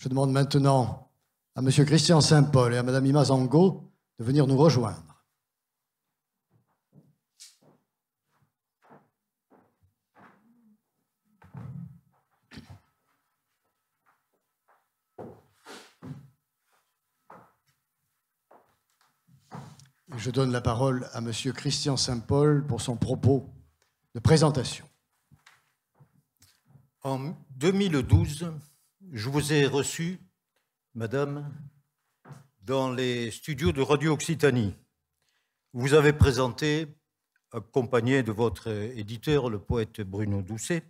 Je demande maintenant à M. Christian Saint-Paul et à Mme Ima Zango de venir nous rejoindre. Je donne la parole à M. Christian Saint-Paul pour son propos de présentation. En 2012, je vous ai reçu, Madame, dans les studios de Radio Occitanie. Vous avez présenté, accompagné de votre éditeur, le poète Bruno Doucet,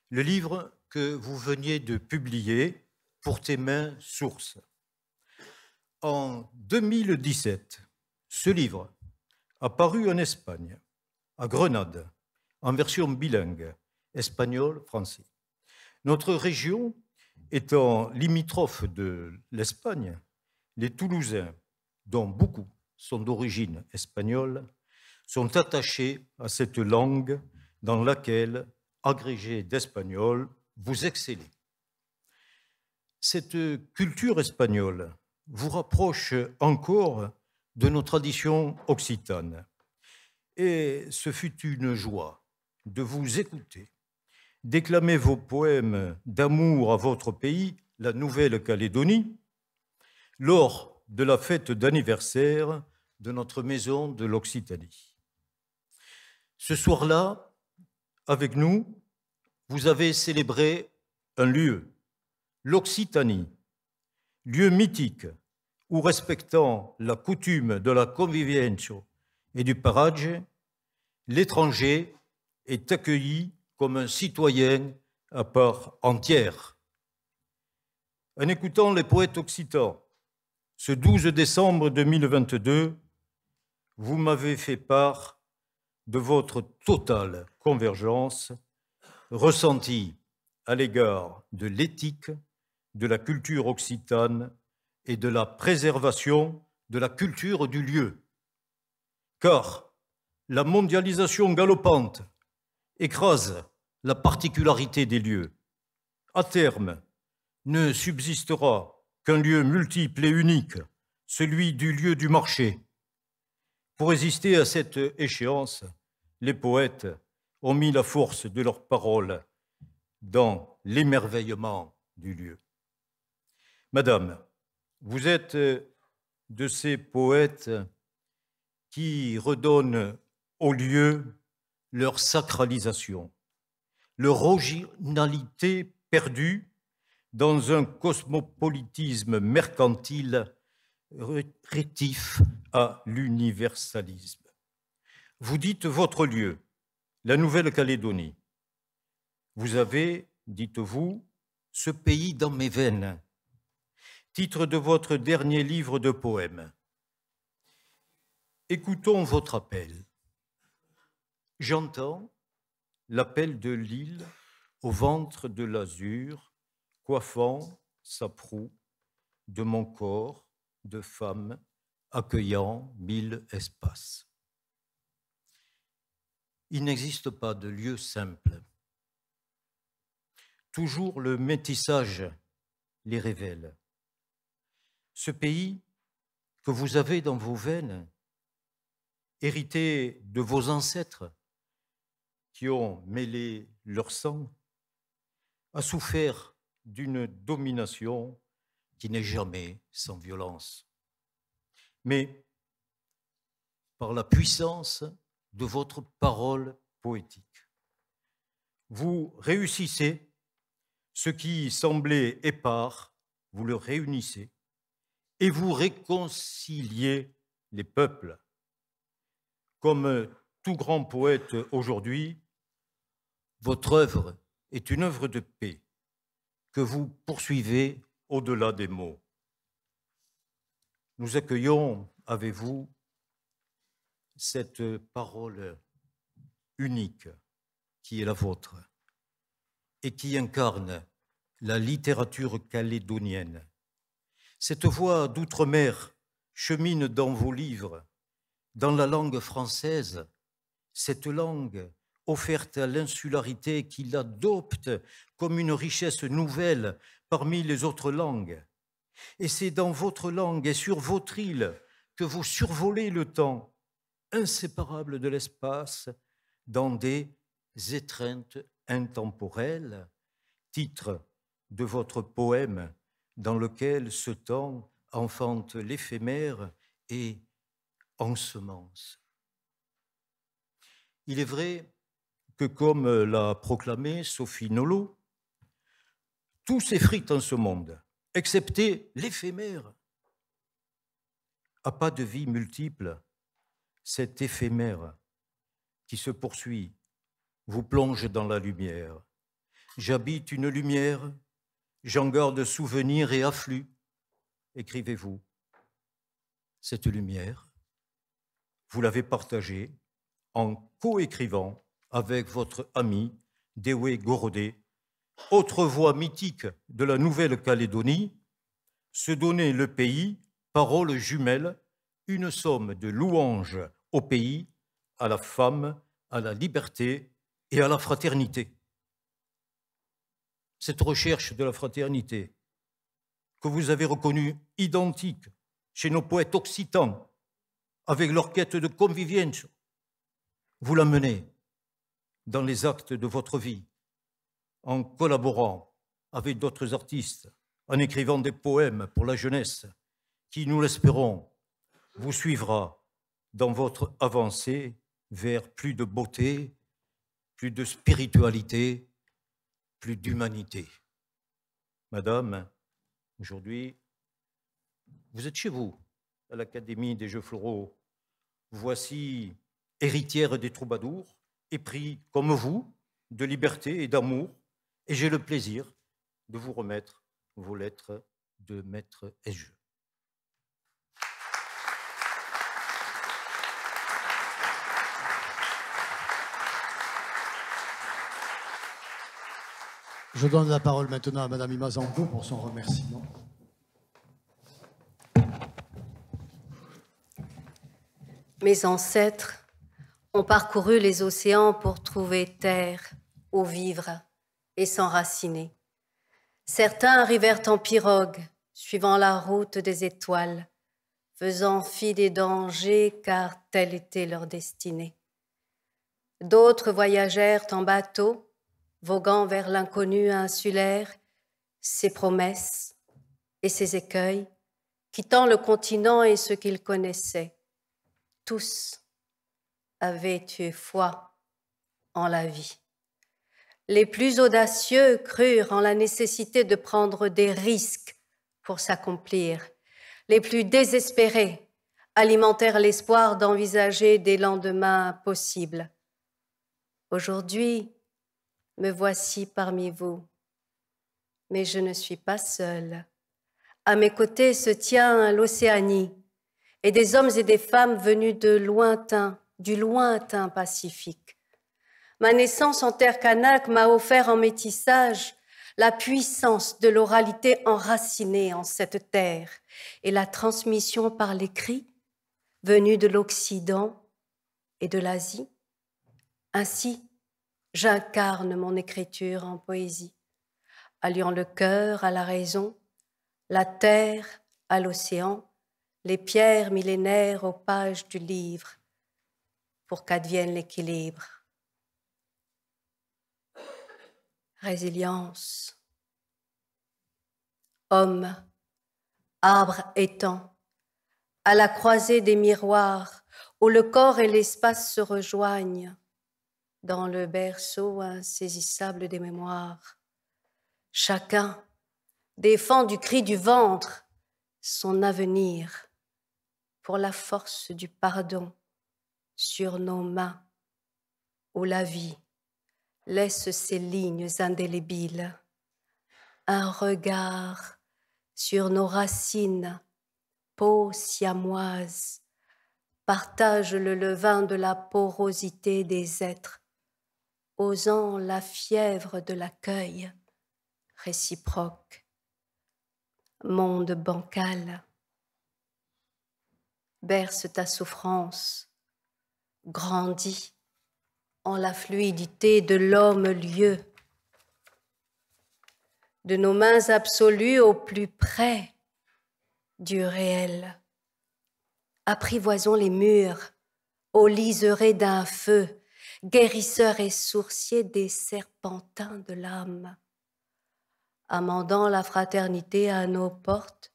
le livre que vous veniez de publier, Pour tes mains, source. En 2017, ce livre a paru en Espagne, à Grenade, en version bilingue, espagnol-français. Notre région étant limitrophe de l'Espagne, les Toulousains, dont beaucoup sont d'origine espagnole, sont attachés à cette langue dans laquelle, agrégés d'espagnol, vous excellez. Cette culture espagnole vous rapproche encore de nos traditions occitanes. Et ce fut une joie de vous écouter, déclamer vos poèmes d'amour à votre pays, la Nouvelle-Calédonie, lors de la fête d'anniversaire de notre maison de l'Occitanie. Ce soir-là, avec nous, vous avez célébré un lieu, l'Occitanie, lieu mythique où, respectant la coutume de la convivienza et du parage, l'étranger est accueilli comme un citoyen à part entière. En écoutant les poètes occitans, ce 12 décembre 2022, vous m'avez fait part de votre totale convergence ressentie à l'égard de l'éthique, de la culture occitane et de la préservation de la culture du lieu. Car la mondialisation galopante écrase la particularité des lieux. À terme, ne subsistera qu'un lieu multiple et unique, celui du lieu du marché. Pour résister à cette échéance, les poètes ont mis la force de leurs paroles dans l'émerveillement du lieu. Madame, vous êtes de ces poètes qui redonnent au lieu leur sacralisation, leur originalité perdue dans un cosmopolitisme mercantile rétif à l'universalisme. Vous dites votre lieu, la Nouvelle-Calédonie. Vous avez, dites-vous, ce pays dans mes veines. Titre de votre dernier livre de poèmes. Écoutons votre appel. J'entends l'appel de l'île au ventre de l'azur, coiffant sa proue de mon corps de femme, accueillant 1000 espaces. Il n'existe pas de lieu simple. Toujours le métissage les révèle. Ce pays que vous avez dans vos veines, hérité de vos ancêtres qui ont mêlé leur sang, a souffert d'une domination qui n'est jamais sans violence. Mais par la puissance de votre parole poétique, vous réussissez ce qui semblait épars, vous le réunissez et vous réconciliez les peuples. Comme tout grand poète aujourd'hui, votre œuvre est une œuvre de paix que vous poursuivez au-delà des mots. Nous accueillons avec vous cette parole unique qui est la vôtre et qui incarne la littérature calédonienne. Cette voix d'outre-mer chemine dans vos livres, dans la langue française, cette langue offerte à l'insularité qui l'adopte comme une richesse nouvelle parmi les autres langues. Et c'est dans votre langue et sur votre île que vous survolez le temps, inséparable de l'espace, dans des étreintes intemporelles, titre de votre poème dans lequel ce temps enfante l'éphémère et ensemence. Il est vrai que, comme l'a proclamé Sophie Nolot, tout s'effrite en ce monde, excepté l'éphémère. À pas de vie multiple, cet éphémère qui se poursuit vous plonge dans la lumière. J'habite une lumière, j'en garde souvenir et afflux. Écrivez-vous. Cette lumière, vous l'avez partagée en coécrivant avec votre ami Dewey Gorodé, autre voix mythique de la Nouvelle-Calédonie, se donner le pays, paroles jumelles, une somme de louanges au pays, à la femme, à la liberté et à la fraternité. Cette recherche de la fraternité que vous avez reconnue identique chez nos poètes occitans, avec leur quête de convivience, vous la menez dans les actes de votre vie, en collaborant avec d'autres artistes, en écrivant des poèmes pour la jeunesse, qui, nous l'espérons, vous suivra dans votre avancée vers plus de beauté, plus de spiritualité, plus d'humanité. Madame, aujourd'hui, vous êtes chez vous, à l'Académie des Jeux Floraux. Voici héritière des troubadours, épris comme vous de liberté et d'amour, et j'ai le plaisir de vous remettre vos lettres de maître Esjeux. Je donne la parole maintenant à Madame Imazango pour son remerciement. Mes ancêtres ont parcouru les océans pour trouver terre où vivre et s'enraciner. Certains arrivèrent en pirogue, suivant la route des étoiles, faisant fi des dangers car telle était leur destinée. D'autres voyagèrent en bateau, voguant vers l'inconnu insulaire, ses promesses et ses écueils, quittant le continent et ce qu'ils connaissaient. Tous avaient eu foi en la vie. Les plus audacieux crurent en la nécessité de prendre des risques pour s'accomplir. Les plus désespérés alimentèrent l'espoir d'envisager des lendemains possibles. Aujourd'hui, me voici parmi vous, mais je ne suis pas seule. À mes côtés se tient l'Océanie et des hommes et des femmes venus du lointain Pacifique. Ma naissance en terre kanak m'a offert en métissage la puissance de l'oralité enracinée en cette terre et la transmission par l'écrit venue de l'Occident et de l'Asie. Ainsi, j'incarne mon écriture en poésie, alliant le cœur à la raison, la terre à l'océan, les pierres millénaires aux pages du livre, pour qu'advienne l'équilibre. Résilience. Homme, arbre étang, à la croisée des miroirs, où le corps et l'espace se rejoignent, dans le berceau insaisissable des mémoires. Chacun défend du cri du ventre son avenir pour la force du pardon sur nos mains où la vie laisse ses lignes indélébiles. Un regard sur nos racines, peau siamoise, partage le levain de la porosité des êtres, osant la fièvre de l'accueil réciproque. Monde bancal, berce ta souffrance, grandis en la fluidité de l'homme-lieu. de nos mains absolues au plus près du réel. Apprivoisons les murs, aux liserés d'un feu, guérisseurs et sourciers des serpentins de l'âme, amendant la fraternité à nos portes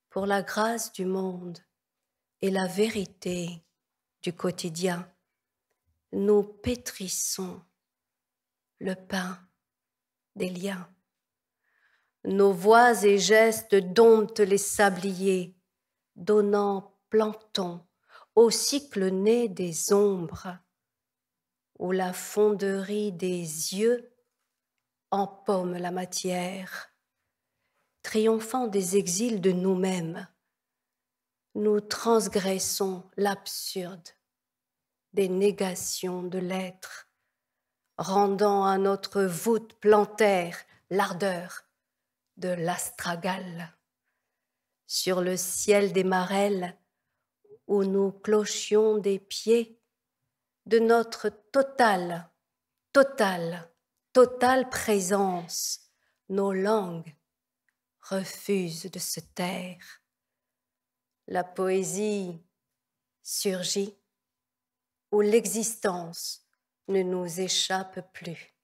pour la grâce du monde et la vérité du quotidien. Nous pétrissons le pain des liens. Nos voix et gestes domptent les sabliers, donnant plancton au cycle né des ombres, où la fonderie des yeux empaume la matière. Triomphant des exils de nous-mêmes, nous transgressons l'absurde des négations de l'être, rendant à notre voûte plantaire l'ardeur de l'astragale. Sur le ciel des marelles, où nous clochions des pieds, de notre totale présence, nos langues refusent de se taire. La poésie surgit où l'existence ne nous échappe plus.